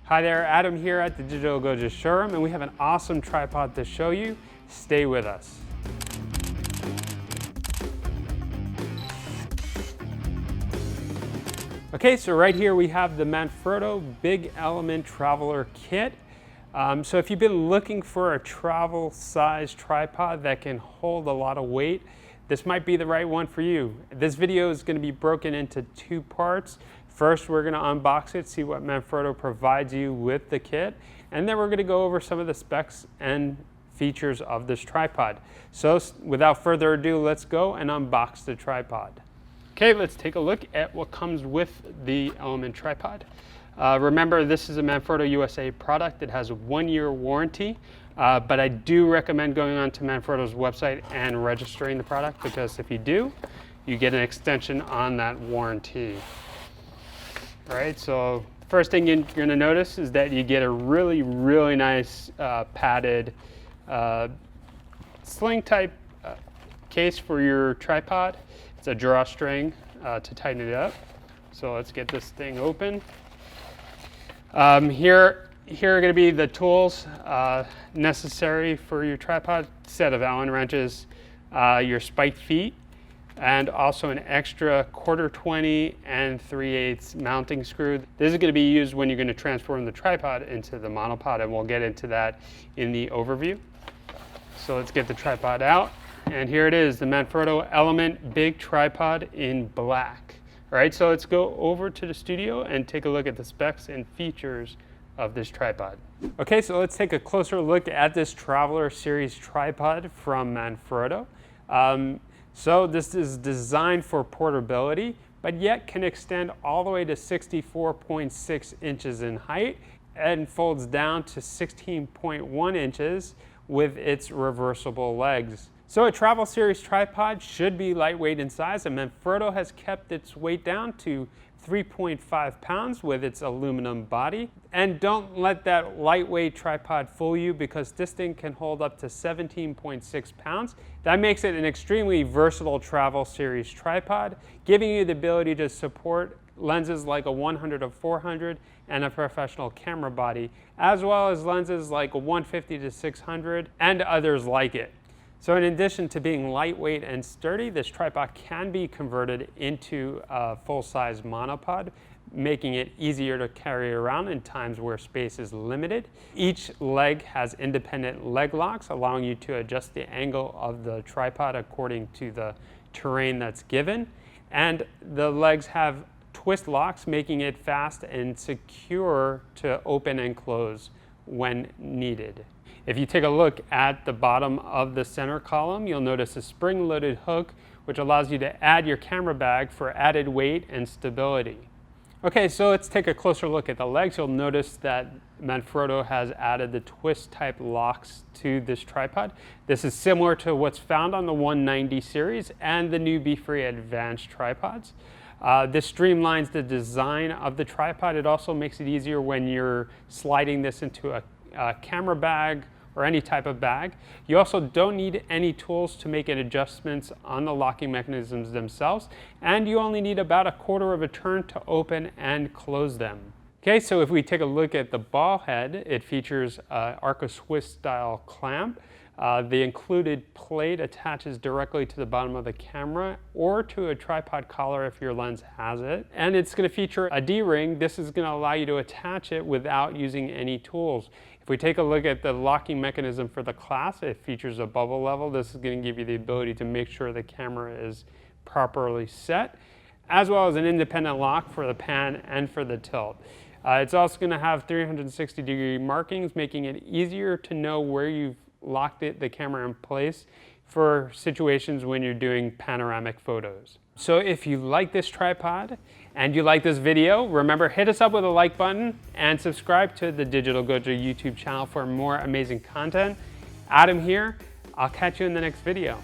Hi there, Adam here at the Digital Goja showroom, and we have an awesome tripod to show you. Stay with us. Okay, so right here we have the Manfrotto Big Element Traveler Kit. So if you've been looking for a travel size tripod that can hold a lot of weight, this might be the right one for you. This video is going to be broken into two parts. First, we're going to unbox it, see what Manfrotto provides you with the kit, and then we're going to go over some of the specs and features of this tripod. So without further ado, let's go and unbox the tripod. Okay, let's take a look at what comes with the Element tripod. Remember, this is a Manfrotto USA product. It has a 1-year warranty, but I do recommend going onto Manfrotto's website and registering the product, because if you do, you get an extension on that warranty. All right, so first thing you're going to notice is that you get a really nice padded sling type case for your tripod. It's a drawstring to tighten it up. So let's get this thing open. Here are going to be the tools necessary for your tripod: set of Allen wrenches, your spiked feet, and also an extra 1/4 and 3/8 mounting screw. This is going to be used when you're going to transform the tripod into the monopod, and we'll get into that in the overview. So let's get the tripod out, and here it is, the Manfrotto Element Big Tripod in black. All right, so let's go over to the studio and take a look at the specs and features of this tripod. Okay, so let's take a closer look at this Traveler Series tripod from Manfrotto. So this is designed for portability, but yet can extend all the way to 64.6 inches in height and folds down to 16.1 inches with its reversible legs. So a Travel Series tripod should be lightweight in size, and Manfrotto has kept its weight down to 3.5 pounds with its aluminum body. And don't let that lightweight tripod fool you, because this thing can hold up to 17.6 pounds. That makes it an extremely versatile Travel Series tripod, giving you the ability to support lenses like a 100-400 and a professional camera body, as well as lenses like a 150-600 and others like it. So in addition to being lightweight and sturdy, this tripod can be converted into a full-size monopod, making it easier to carry around in times where space is limited. Each leg has independent leg locks, allowing you to adjust the angle of the tripod according to the terrain that's given. And the legs have twist locks, making it fast and secure to open and close when needed. If you take a look at the bottom of the center column, you'll notice a spring-loaded hook, which allows you to add your camera bag for added weight and stability. Okay, so let's take a closer look at the legs. You'll notice that Manfrotto has added the twist-type locks to this tripod. This is similar to what's found on the 190 series and the new Be-Free Advanced tripods. This streamlines the design of the tripod. It also makes it easier when you're sliding this into a camera bag or any type of bag. You also don't need any tools to make adjustments on the locking mechanisms themselves, and you only need about 1/4 of a turn to open and close them. Okay, so if we take a look at the ball head, it features Arca-Swiss style clamp. The included plate attaches directly to the bottom of the camera or to a tripod collar if your lens has it. And it's going to feature a D-ring. This is going to allow you to attach it without using any tools. If we take a look at the locking mechanism for the clasp, it features a bubble level. This is going to give you the ability to make sure the camera is properly set, as well as an independent lock for the pan and for the tilt. It's also going to have 360-degree markings, making it easier to know where you've locked the camera in place for situations when you're doing panoramic photos. So if you like this tripod and you like this video, remember, hit us up with a like button and subscribe to the Digital Goja YouTube channel for more amazing content. Adam here. I'll catch you in the next video.